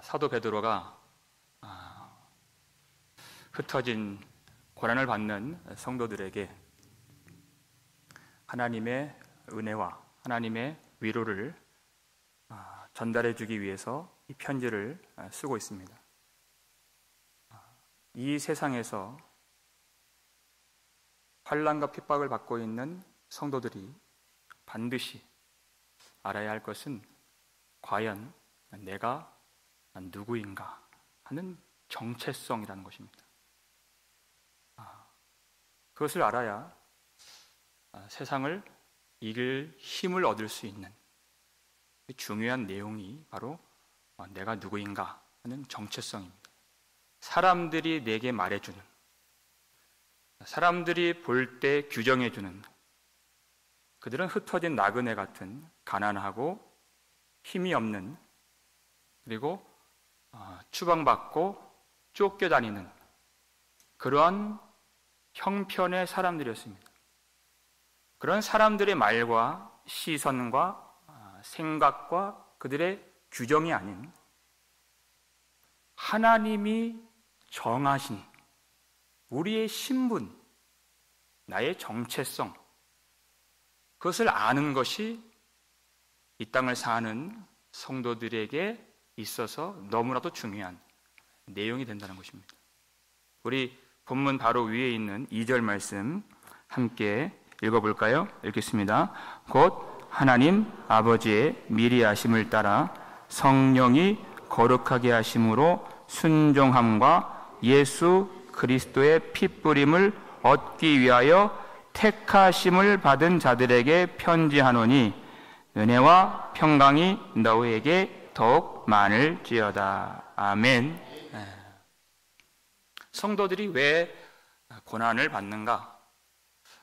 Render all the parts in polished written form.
사도 베드로가 흩어진 고난을 받는 성도들에게 하나님의 은혜와 하나님의 위로를 전달해 주기 위해서 이 편지를 쓰고 있습니다. 이 세상에서 환난과 핍박을 받고 있는 성도들이 반드시 알아야 할 것은 과연 내가 누구인가 하는 정체성이라는 것입니다. 그것을 알아야 세상을 이길 힘을 얻을 수 있는 중요한 내용이 바로 내가 누구인가 하는 정체성입니다. 사람들이 내게 말해주는, 사람들이 볼 때 규정해주는, 그들은 흩어진 나그네 같은 가난하고 힘이 없는, 그리고 추방받고 쫓겨다니는 그러한 형편의 사람들이었습니다. 그런 사람들의 말과 시선과 생각과 그들의 규정이 아닌 하나님이 정하신 우리의 신분, 나의 정체성, 그것을 아는 것이 이 땅을 사는 성도들에게 있어서 너무나도 중요한 내용이 된다는 것입니다. 우리 본문 바로 위에 있는 2절 말씀 함께 읽어볼까요? 읽겠습니다. 곧 하나님 아버지의 미리 아심을 따라 성령이 거룩하게 하심으로 순종함과 예수 그리스도의 핏부림을 얻기 위하여 택하심을 받은 자들에게 편지하노니 은혜와 평강이 너희에게 더욱 많을지어다. 아멘. 성도들이 왜 고난을 받는가?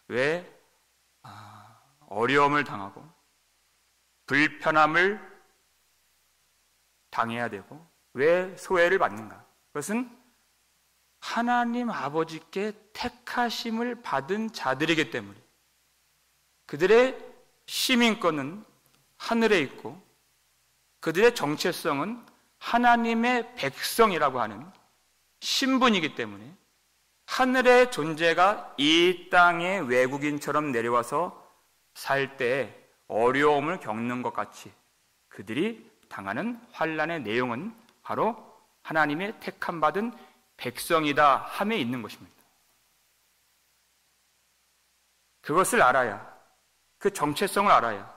왜 어려움을 당하고 불편함을 당해야 되고 왜 소외를 받는가? 그것은 하나님 아버지께 택하심을 받은 자들이기 때문에 그들의 시민권은 하늘에 있고 그들의 정체성은 하나님의 백성이라고 하는 신분이기 때문에 하늘의 존재가 이 땅에 외국인처럼 내려와서 살 때 어려움을 겪는 것 같이 그들이 당하는 환난의 내용은 바로 하나님의 택함 받은 백성이다 함에 있는 것입니다. 그것을 알아야, 그 정체성을 알아야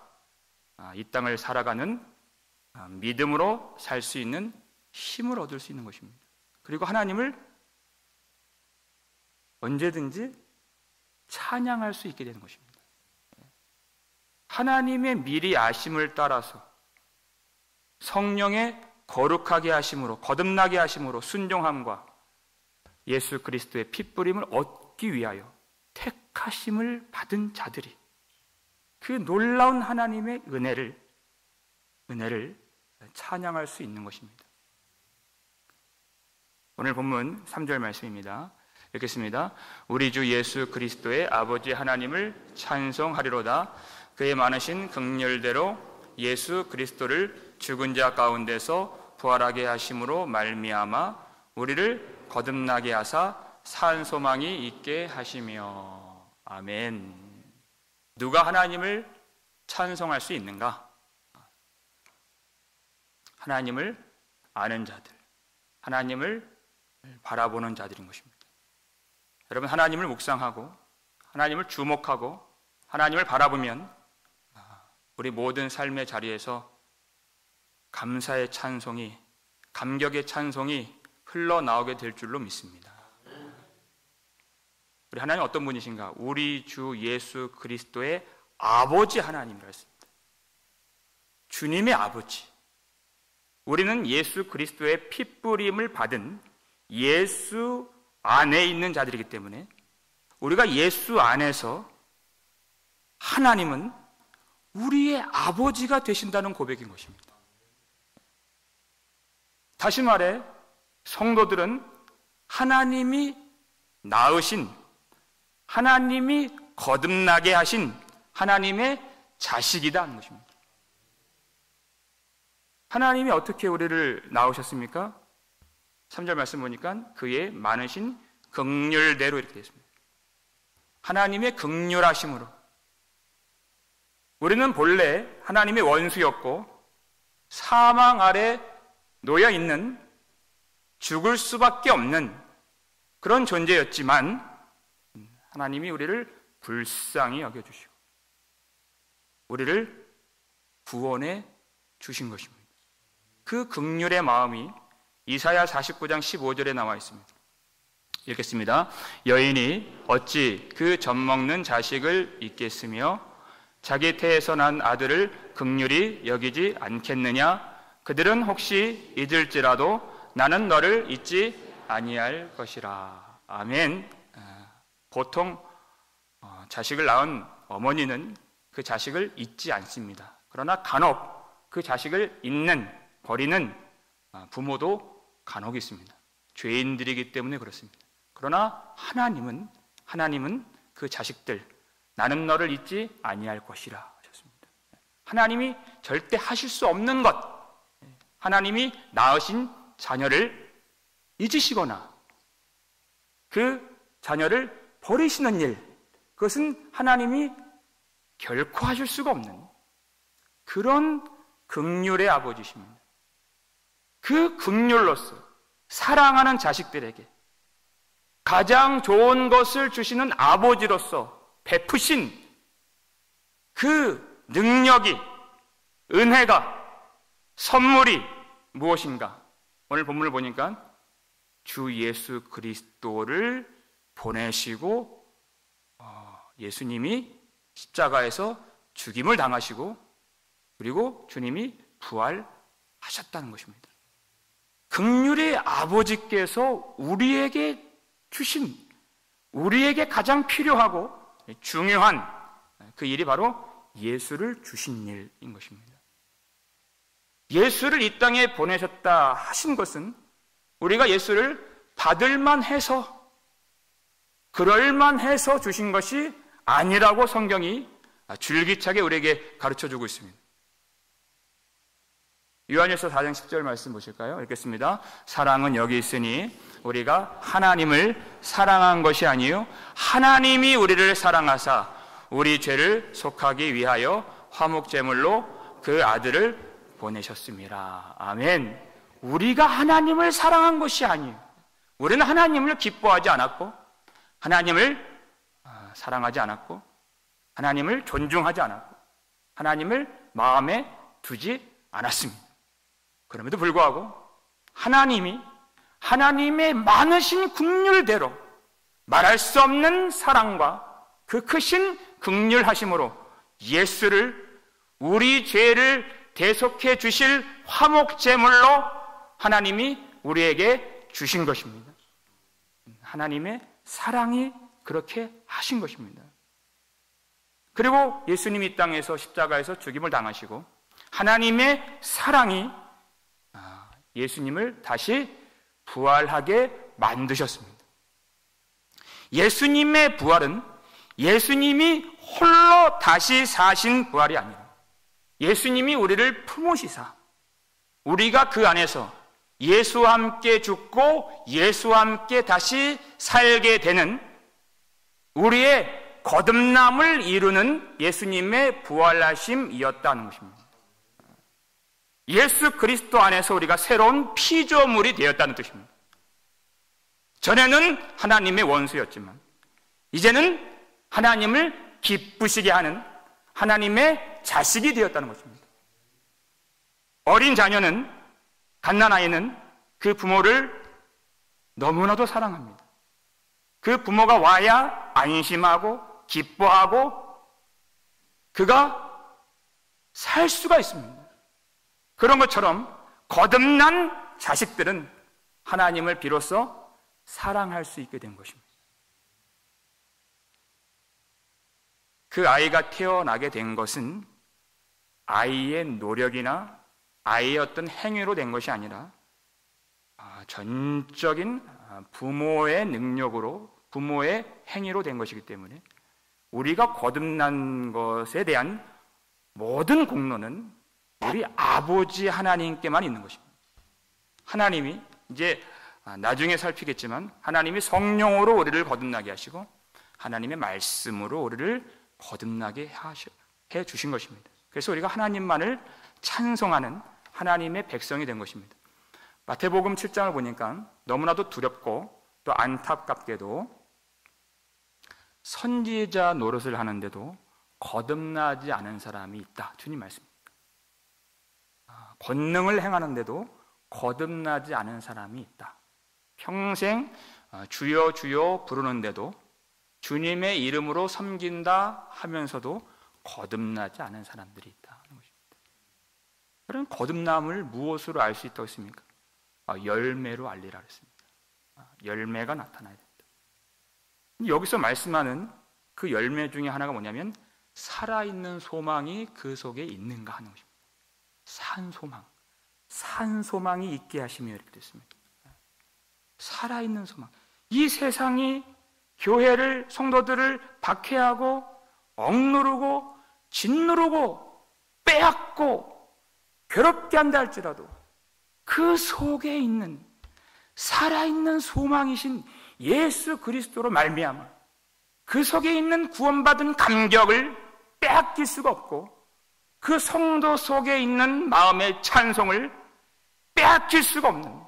이 땅을 살아가는 믿음으로 살 수 있는 힘을 얻을 수 있는 것입니다. 그리고 하나님을 언제든지 찬양할 수 있게 되는 것입니다. 하나님의 미리 아심을 따라서 성령의 거룩하게 하심으로, 거듭나게 하심으로 순종함과 예수 그리스도의 핏부림을 얻기 위하여 택하심을 받은 자들이 그 놀라운 하나님의 은혜를 찬양할 수 있는 것입니다. 오늘 본문 3절 말씀입니다. 읽겠습니다. 우리 주 예수 그리스도의 아버지 하나님을 찬송하리로다. 그의 많으신 긍휼대로 예수 그리스도를 죽은 자 가운데서 부활하게 하심으로 말미암아 우리를 거듭나게 하사 산 소망이 있게 하시며. 아멘. 누가 하나님을 찬송할 수 있는가? 하나님을 아는 자들, 하나님을 바라보는 자들인 것입니다. 여러분, 하나님을 묵상하고 하나님을 주목하고 하나님을 바라보면 우리 모든 삶의 자리에서 감사의 찬송이, 감격의 찬송이 흘러나오게 될 줄로 믿습니다. 우리 하나님 어떤 분이신가? 우리 주 예수 그리스도의 아버지 하나님이라 했습니다. 주님의 아버지. 우리는 예수 그리스도의 핏부림을 받은 예수 안에 있는 자들이기 때문에 우리가 예수 안에서 하나님은 우리의 아버지가 되신다는 고백인 것입니다. 다시 말해 성도들은 하나님이 낳으신, 하나님이 거듭나게 하신 하나님의 자식이다 하는 것입니다. 하나님이 어떻게 우리를 낳으셨습니까? 3절 말씀 보니까 그의 많으신 긍휼대로 이렇게 되어 있습니다. 하나님의 긍휼하심으로. 우리는 본래 하나님의 원수였고 사망 아래 놓여 있는 죽을 수밖에 없는 그런 존재였지만 하나님이 우리를 불쌍히 여겨주시고 우리를 구원해 주신 것입니다. 그 긍휼의 마음이 이사야 49장 15절에 나와 있습니다. 읽겠습니다. 여인이 어찌 그 젖먹는 자식을 잊겠으며 자기 태에서 난 아들을 긍휼히 여기지 않겠느냐? 그들은 혹시 잊을지라도 나는 너를 잊지 아니할 것이라. 아멘. 보통 자식을 낳은 어머니는 그 자식을 잊지 않습니다. 그러나 간혹 그 자식을 잊는, 버리는 부모도 간혹 있습니다. 죄인들이기 때문에 그렇습니다. 그러나 하나님은 그 자식들, 나는 너를 잊지 아니할 것이라 하셨습니다. 하나님이 절대 하실 수 없는 것, 하나님이 낳으신 자녀를 잊으시거나 그 자녀를 버리시는 일, 그것은 하나님이 결코 하실 수가 없는 그런 긍휼의 아버지십니다. 그 긍휼로서 사랑하는 자식들에게 가장 좋은 것을 주시는 아버지로서 베푸신 그 능력이, 은혜가, 선물이 무엇인가? 오늘 본문을 보니까 주 예수 그리스도를 보내시고 예수님이 십자가에서 죽임을 당하시고 그리고 주님이 부활하셨다는 것입니다. 긍휼의 아버지께서 우리에게 주신, 우리에게 가장 필요하고 중요한 그 일이 바로 예수를 주신 일인 것입니다. 예수를 이 땅에 보내셨다 하신 것은 우리가 예수를 받을만 해서, 그럴만해서 주신 것이 아니라고 성경이 줄기차게 우리에게 가르쳐주고 있습니다. 요한일서 4장 10절 말씀 보실까요? 읽겠습니다. 사랑은 여기 있으니 우리가 하나님을 사랑한 것이 아니요 하나님이 우리를 사랑하사 우리 죄를 속하기 위하여 화목제물로 그 아들을 보내셨습니다. 아멘. 우리가 하나님을 사랑한 것이 아니에요. 우리는 하나님을 기뻐하지 않았고 하나님을 사랑하지 않았고 하나님을 존중하지 않았고 하나님을 마음에 두지 않았습니다. 그럼에도 불구하고 하나님이 하나님의 많으신 긍휼대로 말할 수 없는 사랑과 그 크신 긍휼하심으로 예수를, 우리 죄를 대속해 주실 화목제물로 하나님이 우리에게 주신 것입니다. 하나님의 사랑이 그렇게 하신 것입니다. 그리고 예수님이 이 땅에서 십자가에서 죽임을 당하시고 하나님의 사랑이 예수님을 다시 부활하게 만드셨습니다. 예수님의 부활은 예수님이 홀로 다시 사신 부활이 아니라 예수님이 우리를 품으시사 우리가 그 안에서 예수와 함께 죽고 예수와 함께 다시 살게 되는 우리의 거듭남을 이루는 예수님의 부활하심이었다는 것입니다. 예수 그리스도 안에서 우리가 새로운 피조물이 되었다는 뜻입니다. 전에는 하나님의 원수였지만 이제는 하나님을 기쁘시게 하는 하나님의 자식이 되었다는 것입니다. 어린 자녀는, 갓난아이는 그 부모를 너무나도 사랑합니다. 그 부모가 와야 안심하고 기뻐하고 그가 살 수가 있습니다. 그런 것처럼 거듭난 자식들은 하나님을 비로소 사랑할 수 있게 된 것입니다. 그 아이가 태어나게 된 것은 아이의 노력이나 아이의 어떤 행위로 된 것이 아니라 전적인 부모의 능력으로, 부모의 행위로 된 것이기 때문에 우리가 거듭난 것에 대한 모든 공로는 우리 아버지 하나님께만 있는 것입니다. 하나님이 이제 나중에 살피겠지만 하나님이 성령으로 우리를 거듭나게 하시고 하나님의 말씀으로 우리를 거듭나게 해 주신 것입니다. 그래서 우리가 하나님만을 찬송하는 하나님의 백성이 된 것입니다. 마태복음 7장을 보니까 너무나도 두렵고 또 안타깝게도 선지자 노릇을 하는데도 거듭나지 않은 사람이 있다. 주님 말씀입니다. 권능을 행하는데도 거듭나지 않은 사람이 있다. 평생 주여 주여 부르는데도 주님의 이름으로 섬긴다 하면서도 거듭나지 않은 사람들이 있다. 그런 거듭남을 무엇으로 알 수 있다고 했습니까? 열매로 알리라 그랬습니다. 열매가 나타나야 된다. 여기서 말씀하는 그 열매 중에 하나가 뭐냐면 살아있는 소망이 그 속에 있는가 하는 것입니다. 산 소망이 있게 하시며 이렇게 됐습니다. 살아있는 소망. 이 세상이 교회를, 성도들을 박해하고 억누르고 짓누르고 빼앗고 괴롭게 한다 할지라도 그 속에 있는 살아있는 소망이신 예수 그리스도로 말미암아 그 속에 있는 구원받은 감격을 빼앗길 수가 없고 그 성도 속에 있는 마음의 찬송을 빼앗길 수가 없는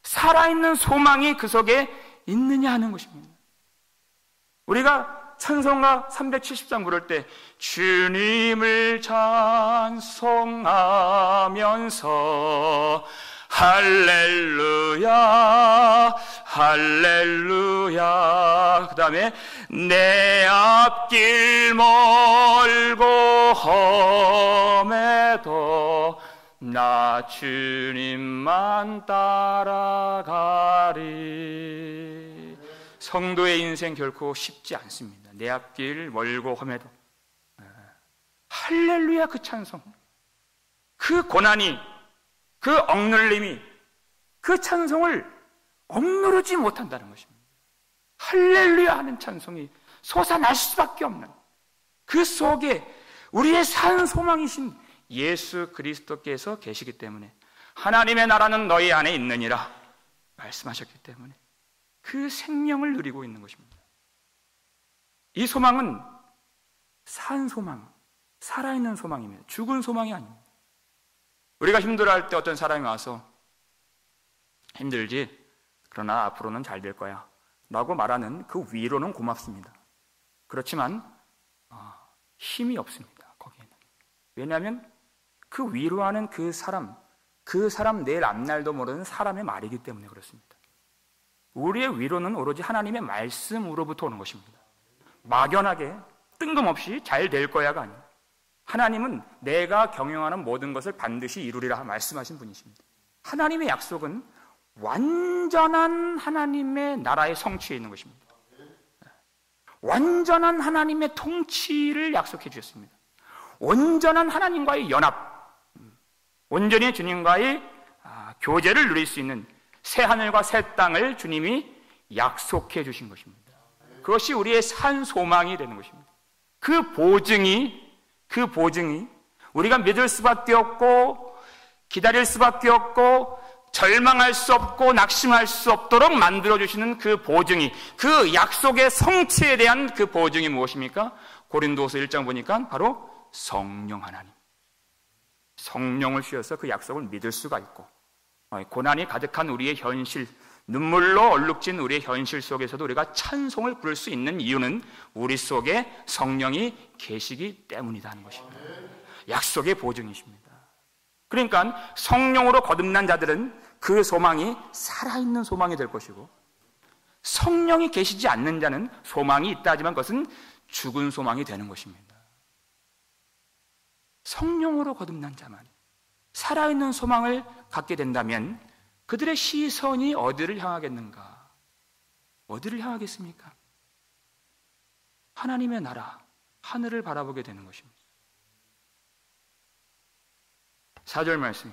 살아있는 소망이 그 속에 있느냐 하는 것입니다. 우리가 찬송가 370장 부를 때 주님을 찬송하면서 할렐루야 할렐루야 그 다음에 내 앞길 멀고 험해도 나 주님만 따라가리. 성도의 인생 결코 쉽지 않습니다. 내 앞길 멀고 험해도 할렐루야 그 찬송, 그 고난이, 그 억눌림이 그 찬송을 억누르지 못한다는 것입니다. 할렐루야 하는 찬송이 솟아날 수밖에 없는 그 속에 우리의 산 소망이신 예수 그리스도께서 계시기 때문에 하나님의 나라는 너희 안에 있느니라 말씀하셨기 때문에 그 생명을 누리고 있는 것입니다. 이 소망은 산 소망, 살아있는 소망입니다. 죽은 소망이 아닙니다. 우리가 힘들어할 때 어떤 사람이 와서 힘들지? 그러나 앞으로는 잘 될 거야 라고 말하는 그 위로는 고맙습니다. 그렇지만 힘이 없습니다. 거기에는. 왜냐하면 그 위로하는 그 사람 내일 앞날도 모르는 사람의 말이기 때문에 그렇습니다. 우리의 위로는 오로지 하나님의 말씀으로부터 오는 것입니다. 막연하게 뜬금없이 잘 될 거야가 아니에요. 하나님은 내가 경영하는 모든 것을 반드시 이루리라 말씀하신 분이십니다. 하나님의 약속은 완전한 하나님의 나라의 성취에 있는 것입니다. 완전한 하나님의 통치를 약속해 주셨습니다. 온전한 하나님과의 연합, 온전히 주님과의 교제를 누릴 수 있는 새 하늘과 새 땅을 주님이 약속해 주신 것입니다. 그것이 우리의 산 소망이 되는 것입니다. 그 보증이 우리가 믿을 수밖에 없고 기다릴 수밖에 없고 절망할 수 없고 낙심할 수 없도록 만들어주시는 그 보증이, 그 약속의 성취에 대한 그 보증이 무엇입니까? 고린도서 1장 보니까 바로 성령 하나님. 성령을 주셔서 그 약속을 믿을 수가 있고 고난이 가득한 우리의 현실, 눈물로 얼룩진 우리의 현실 속에서도 우리가 찬송을 부를 수 있는 이유는 우리 속에 성령이 계시기 때문이다 하는 것입니다. 약속의 보증이십니다. 그러니까 성령으로 거듭난 자들은 그 소망이 살아있는 소망이 될 것이고, 성령이 계시지 않는 자는 소망이 있다 하지만 그것은 죽은 소망이 되는 것입니다. 성령으로 거듭난 자만 살아있는 소망을 갖게 된다면 그들의 시선이 어디를 향하겠는가? 어디를 향하겠습니까? 하나님의 나라, 하늘을 바라보게 되는 것입니다. 4절 말씀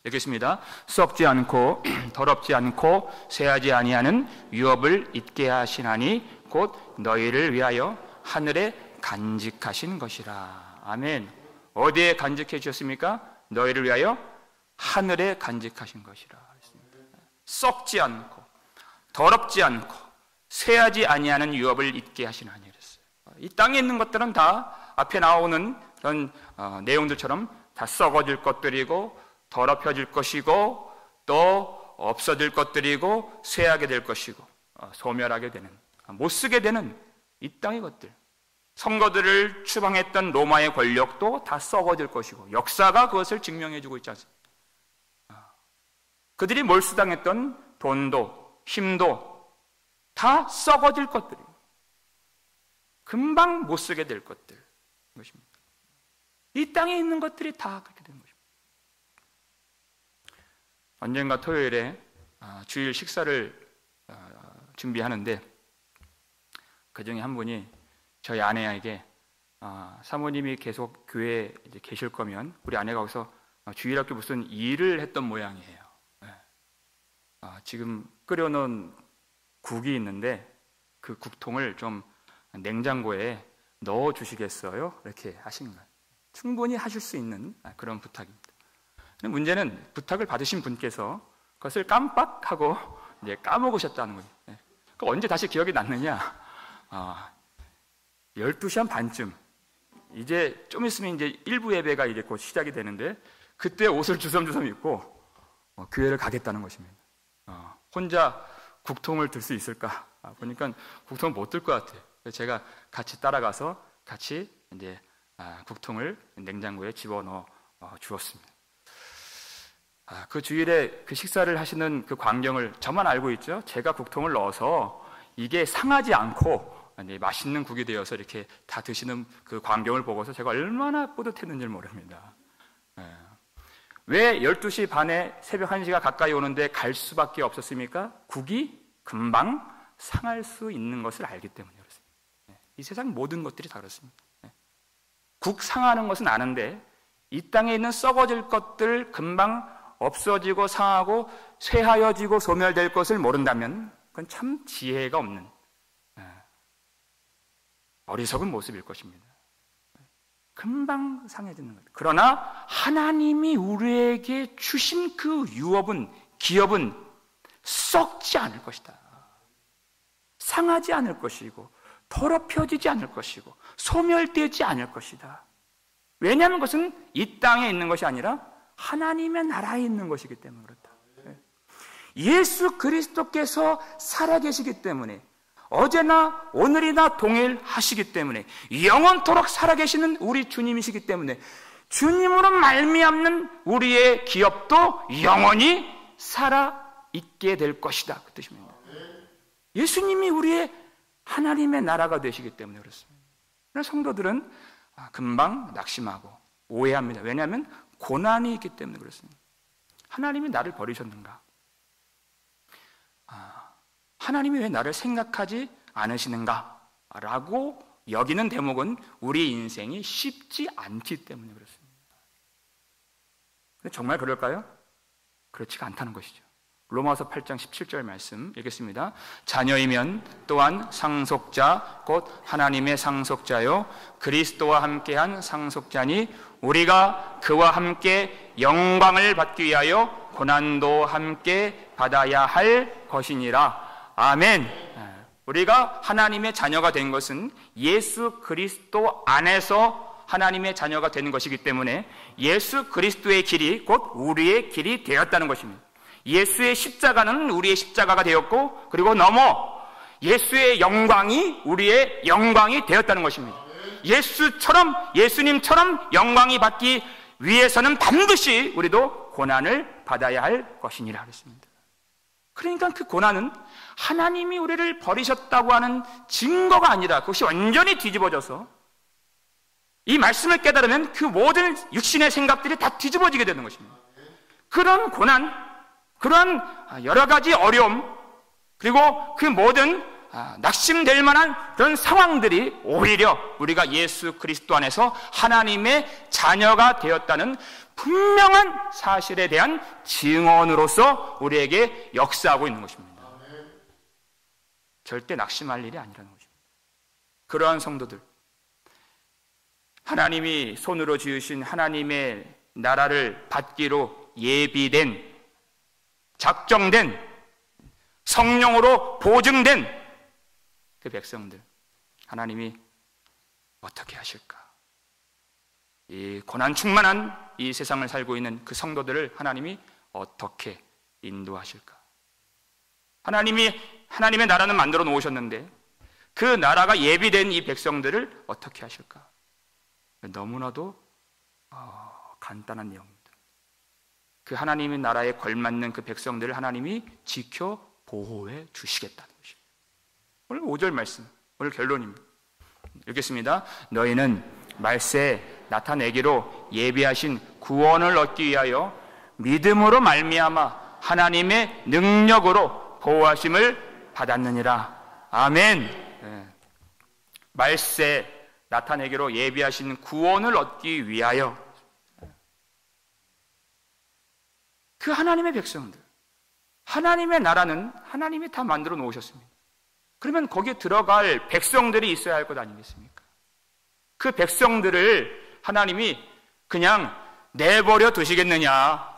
읽겠습니다. 썩지 않고 더럽지 않고 쇠하지 아니하는 유업을 잊게 하시나니 곧 너희를 위하여 하늘에 간직하신 것이라. 아멘. 어디에 간직해 주셨습니까? 너희를 위하여 하늘에 간직하신 것이라 했습니다. 썩지 않고 더럽지 않고 쇠하지 아니하는 유업을 잊게 하시나니 그랬어요. 이 땅에 있는 것들은 다 앞에 나오는 그런 내용들처럼 다 썩어질 것들이고 더럽혀질 것이고 또 없어질 것들이고 쇠하게 될 것이고 소멸하게 되는, 못 쓰게 되는 이 땅의 것들, 성도들을 추방했던 로마의 권력도 다 썩어질 것이고 역사가 그것을 증명해주고 있지 않습니까? 그들이 몰수당했던 돈도 힘도 다 썩어질 것들이에요. 금방 못 쓰게 될 것들 것입니다. 이 땅에 있는 것들이 다 그렇게 되는 것입니다. 언젠가 토요일에 주일 식사를 준비하는데 그중에 한 분이 저희 아내에게 사모님이 계속 교회에 이제 계실 거면 우리 아내가 거기서 주일학교 무슨 일을 했던 모양이에요. 지금 끓여놓은 국이 있는데 그 국통을 좀 냉장고에 넣어 주시겠어요? 이렇게 하신 거예요. 충분히 하실 수 있는 그런 부탁입니다. 문제는 부탁을 받으신 분께서 그것을 깜빡하고 이제 까먹으셨다는 거예요. 언제 다시 기억이 났느냐? 12시 한 반쯤, 이제 좀 있으면 이제 일부 예배가 이제 곧 시작이 되는데 그때 옷을 주섬주섬 입고 교회를 가겠다는 것입니다. 혼자 국통을 들 수 있을까? 보니까 국통을 못 들 것 같아요. 그래서 제가 같이 따라가서 같이 이제 국통을 냉장고에 집어넣어 주었습니다. 그 주일에 그 식사를 하시는 그 광경을 저만 알고 있죠. 제가 국통을 넣어서 이게 상하지 않고 맛있는 국이 되어서 이렇게 다 드시는 그 광경을 보고서 제가 얼마나 뿌듯했는지 모릅니다. 왜 12시 반에 새벽 1시가 가까이 오는데 갈 수밖에 없었습니까? 국이 금방 상할 수 있는 것을 알기 때문에 그렇습니다. 이 세상 모든 것들이 다 그렇습니다. 국 상하는 것은 아는데 이 땅에 있는 썩어질 것들 금방 없어지고 상하고 쇠하여지고 소멸될 것을 모른다면 그건 참 지혜가 없는 어리석은 모습일 것입니다. 금방 상해지는 것. 그러나 하나님이 우리에게 주신 그 유업은, 기업은 썩지 않을 것이다. 상하지 않을 것이고 더럽혀지지 않을 것이고 소멸되지 않을 것이다. 왜냐하면 그것은 이 땅에 있는 것이 아니라 하나님의 나라에 있는 것이기 때문에 그렇다. 예수 그리스도께서 살아계시기 때문에, 어제나 오늘이나 동일하시기 때문에, 영원토록 살아계시는 우리 주님이시기 때문에 주님으로 말미암는 우리의 기업도 영원히 살아있게 될 것이다, 그 뜻입니다. 예수님이 우리의 하나님의 나라가 되시기 때문에 그렇습니다. 그러나 성도들은 금방 낙심하고 오해합니다. 왜냐하면 고난이 있기 때문에 그렇습니다. 하나님이 나를 버리셨는가? 하나님이 왜 나를 생각하지 않으시는가? 라고 여기는 대목은 우리 인생이 쉽지 않기 때문에 그렇습니다. 정말 그럴까요? 그렇지가 않다는 것이죠. 로마서 8장 17절 말씀 읽겠습니다. 자녀이면 또한 상속자 곧 하나님의 상속자요 그리스도와 함께한 상속자니 우리가 그와 함께 영광을 받기 위하여 고난도 함께 받아야 할 것이니라. 아멘. 우리가 하나님의 자녀가 된 것은 예수 그리스도 안에서 하나님의 자녀가 되는 것이기 때문에 예수 그리스도의 길이 곧 우리의 길이 되었다는 것입니다. 예수의 십자가는 우리의 십자가가 되었고, 그리고 넘어 예수의 영광이 우리의 영광이 되었다는 것입니다. 예수님처럼 영광이 받기 위해서는 반드시 우리도 고난을 받아야 할 것이니라 그랬습니다. 그러니까 그 고난은 하나님이 우리를 버리셨다고 하는 증거가 아니라 그것이 완전히 뒤집어져서 이 말씀을 깨달으면 그 모든 육신의 생각들이 다 뒤집어지게 되는 것입니다. 그런 고난, 그런 여러 가지 어려움, 그리고 그 모든 낙심될 만한 그런 상황들이 오히려 우리가 예수 그리스도 안에서 하나님의 자녀가 되었다는 분명한 사실에 대한 증언으로서 우리에게 역사하고 있는 것입니다. 절대 낙심할 일이 아니라는 것입니다. 그러한 성도들, 하나님이 손으로 지으신 하나님의 나라를 받기로 예비된, 작정된, 성령으로 보증된 그 백성들, 하나님이 어떻게 하실까? 이 고난 충만한 이 세상을 살고 있는 그 성도들을 하나님이 어떻게 인도하실까? 하나님의 나라는 만들어 놓으셨는데 그 나라가 예비된 이 백성들을 어떻게 하실까? 너무나도 간단한 내용입니다. 그 하나님의 나라에 걸맞는 그 백성들을 하나님이 지켜 보호해 주시겠다는 것입니다. 오늘 5절 말씀, 오늘 결론입니다. 읽겠습니다. 너희는 말세에 나타내기로 예비하신 구원을 얻기 위하여 믿음으로 말미암아 하나님의 능력으로 보호하심을 받았느니라. 아멘. 말세 나타내기로 예비하신 구원을 얻기 위하여, 그 하나님의 백성들, 하나님의 나라는 하나님이 다 만들어 놓으셨습니다. 그러면 거기에 들어갈 백성들이 있어야 할 것 아니겠습니까? 그 백성들을 하나님이 그냥 내버려 두시겠느냐?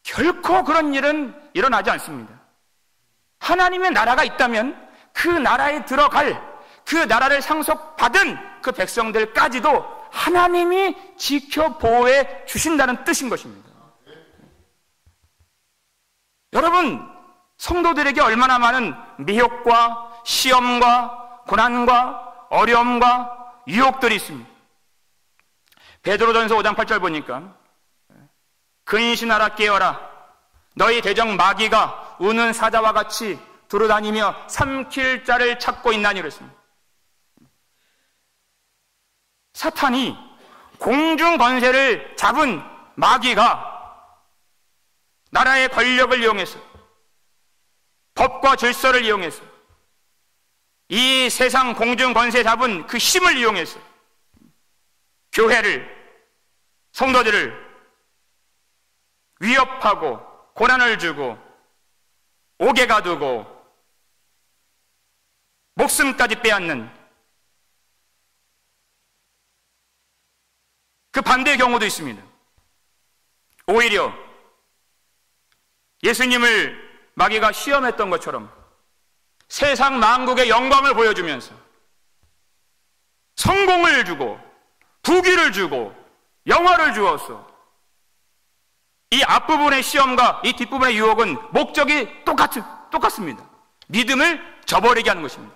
결코 그런 일은 일어나지 않습니다. 하나님의 나라가 있다면 그 나라에 들어갈, 그 나라를 상속받은 그 백성들까지도 하나님이 지켜 보호해 주신다는 뜻인 것입니다. 여러분, 성도들에게 얼마나 많은 미혹과 시험과 고난과 어려움과 유혹들이 있습니다. 베드로전서 5장 8절 보니까 근신하라 깨어라, 너희 대적 마귀가 우는 사자와 같이 두루다니며 삼킬 자를 찾고 있나니 그랬습니다. 사탄이 공중 권세를 잡은 마귀가 나라의 권력을 이용해서, 법과 질서를 이용해서, 이 세상 공중 권세 잡은 그 힘을 이용해서 교회를, 성도들을 위협하고 고난을 주고 옥에 가두고 목숨까지 빼앗는 그 반대의 경우도 있습니다. 오히려 예수님을 마귀가 시험했던 것처럼 세상 만국의 영광을 보여주면서 성공을 주고 부귀를 주고 영화를 주어서, 이 앞부분의 시험과 이 뒷부분의 유혹은 목적이 똑같습니다. 믿음을 저버리게 하는 것입니다.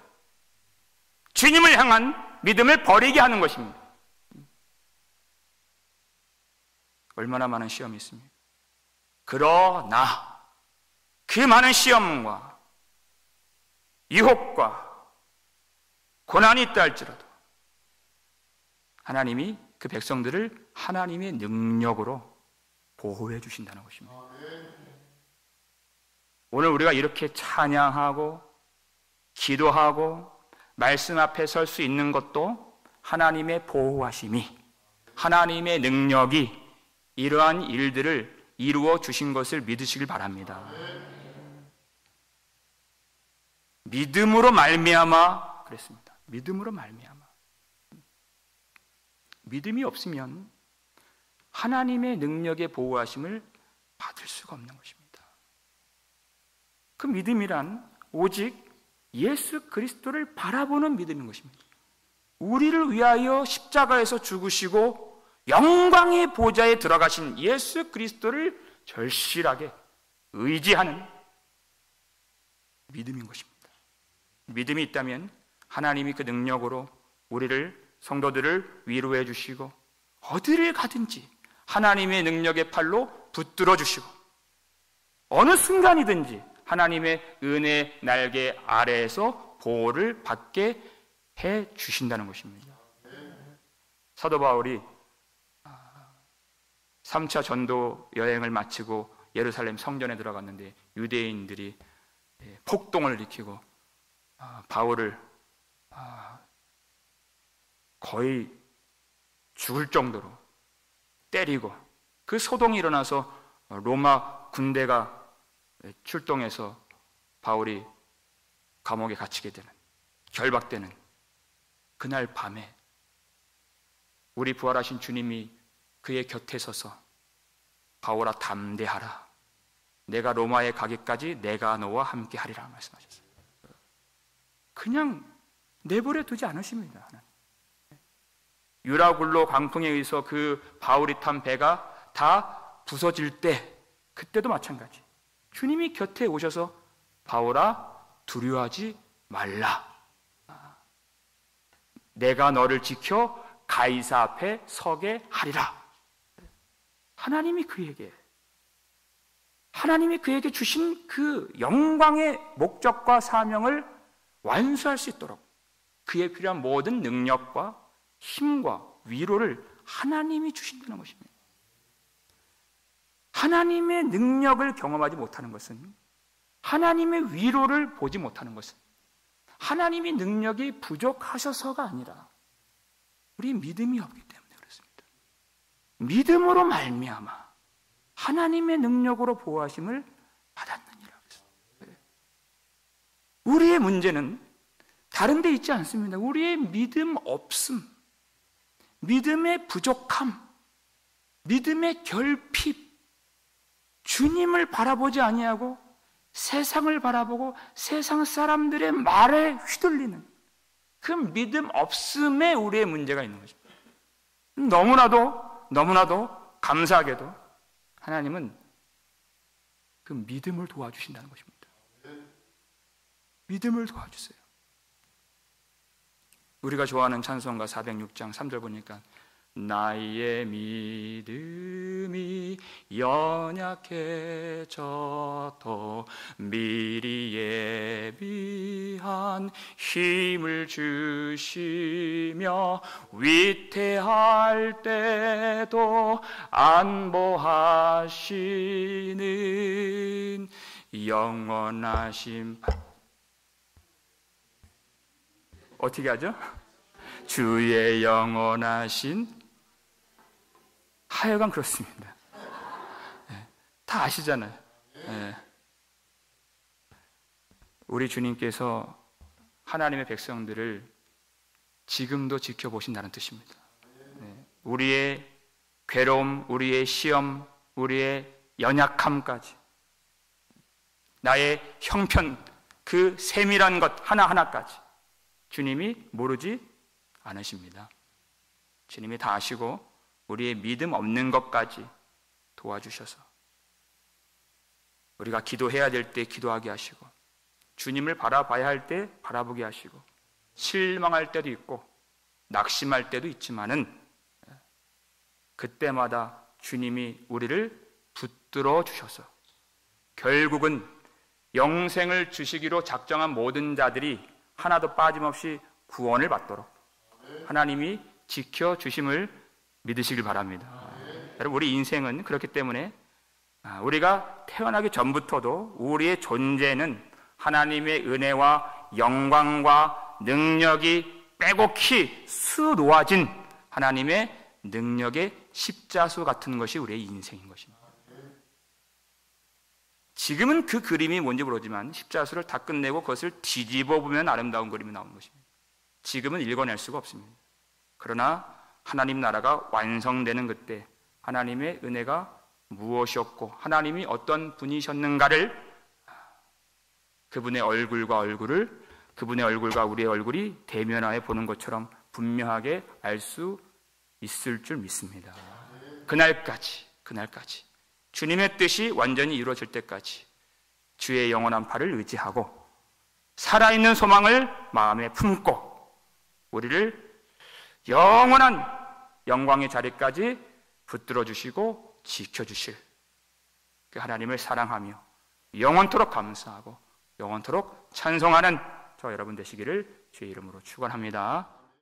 주님을 향한 믿음을 버리게 하는 것입니다. 얼마나 많은 시험이 있습니까? 그러나 그 많은 시험과 유혹과 고난이 있다 할지라도 하나님이 그 백성들을 하나님의 능력으로 보호해 주신다는 것입니다. 오늘 우리가 이렇게 찬양하고 기도하고 말씀 앞에 설 수 있는 것도 하나님의 보호하심이, 하나님의 능력이 이러한 일들을 이루어 주신 것을 믿으시길 바랍니다. 믿음으로 말미암아 그랬습니다. 믿음으로 말미암아. 믿음이 없으면 하나님의 능력의 보호하심을 받을 수가 없는 것입니다. 그 믿음이란 오직 예수 그리스도를 바라보는 믿음인 것입니다. 우리를 위하여 십자가에서 죽으시고 영광의 보좌에 들어가신 예수 그리스도를 절실하게 의지하는 믿음인 것입니다. 믿음이 있다면 하나님이 그 능력으로 우리를, 성도들을 위로해 주시고 어디를 가든지 하나님의 능력의 팔로 붙들어 주시고 어느 순간이든지 하나님의 은혜 날개 아래에서 보호를 받게 해 주신다는 것입니다. 사도 바울이 3차 전도 여행을 마치고 예루살렘 성전에 들어갔는데 유대인들이 폭동을 일으키고 바울을 거의 죽을 정도로 때리고, 그 소동이 일어나서 로마 군대가 출동해서 바울이 감옥에 갇히게 되는, 결박되는 그날 밤에 우리 부활하신 주님이 그의 곁에 서서 바울아 담대하라. 내가 로마에 가기까지 내가 너와 함께 하리라 말씀하셨어요. 그냥 내버려 두지 않으십니다. 유라굴로 광풍에 의해서 그 바울이 탄 배가 다 부서질 때 그때도 마찬가지. 주님이 곁에 오셔서 바울아 두려워하지 말라. 내가 너를 지켜 가이사 앞에 서게 하리라. 하나님이 그에게 주신 그 영광의 목적과 사명을 완수할 수 있도록 그에 필요한 모든 능력과 힘과 위로를 하나님이 주신다는 것입니다. 하나님의 능력을 경험하지 못하는 것은, 하나님의 위로를 보지 못하는 것은 하나님의 능력이 부족하셔서가 아니라 우리 믿음이 없기 때문에 그렇습니다. 믿음으로 말미암아 하나님의 능력으로 보호하심을 받았느니라. 우리의 문제는 다른 데 있지 않습니다. 우리의 믿음 없음, 믿음의 부족함, 믿음의 결핍, 주님을 바라보지 아니하고 세상을 바라보고 세상 사람들의 말에 휘둘리는 그 믿음 없음에 우리의 문제가 있는 것입니다. 너무나도 감사하게도 하나님은 그 믿음을 도와주신다는 것입니다. 믿음을 도와주세요. 우리가 좋아하는 찬송가 406장 3절 보니까 나의 믿음이 연약해져도 미리 예비한 힘을 주시며 위태할 때도 안보하시는 영원하신 어떻게 하죠? 주의 영원하신 하여간 그렇습니다. 네, 다 아시잖아요. 네. 우리 주님께서 하나님의 백성들을 지금도 지켜보신다는 뜻입니다. 네, 우리의 괴로움, 우리의 시험, 우리의 연약함까지 나의 형편, 그 세밀한 것 하나하나까지 주님이 모르지 않으십니다. 주님이 다 아시고 우리의 믿음 없는 것까지 도와주셔서 우리가 기도해야 될 때 기도하게 하시고 주님을 바라봐야 할 때 바라보게 하시고 실망할 때도 있고 낙심할 때도 있지만은 그때마다 주님이 우리를 붙들어 주셔서 결국은 영생을 주시기로 작정한 모든 자들이 하나도 빠짐없이 구원을 받도록 하나님이 지켜주심을 믿으시길 바랍니다. 여러분, 우리 인생은 그렇기 때문에 우리가 태어나기 전부터도 우리의 존재는 하나님의 은혜와 영광과 능력이 빼곡히 수놓아진 하나님의 능력의 십자수 같은 것이 우리의 인생인 것입니다. 지금은 그 그림이 뭔지 모르지만 십자수를 다 끝내고 그것을 뒤집어 보면 아름다운 그림이 나오는 것입니다. 지금은 읽어낼 수가 없습니다. 그러나 하나님 나라가 완성되는 그때 하나님의 은혜가 무엇이었고 하나님이 어떤 분이셨는가를 그분의 얼굴과 우리의 얼굴이 대면하여 보는 것처럼 분명하게 알 수 있을 줄 믿습니다. 그날까지 주님의 뜻이 완전히 이루어질 때까지 주의 영원한 팔을 의지하고 살아있는 소망을 마음에 품고 우리를 영원한 영광의 자리까지 붙들어 주시고 지켜주실 그 하나님을 사랑하며 영원토록 감사하고 영원토록 찬송하는 저 여러분 되시기를 주의 이름으로 축원합니다.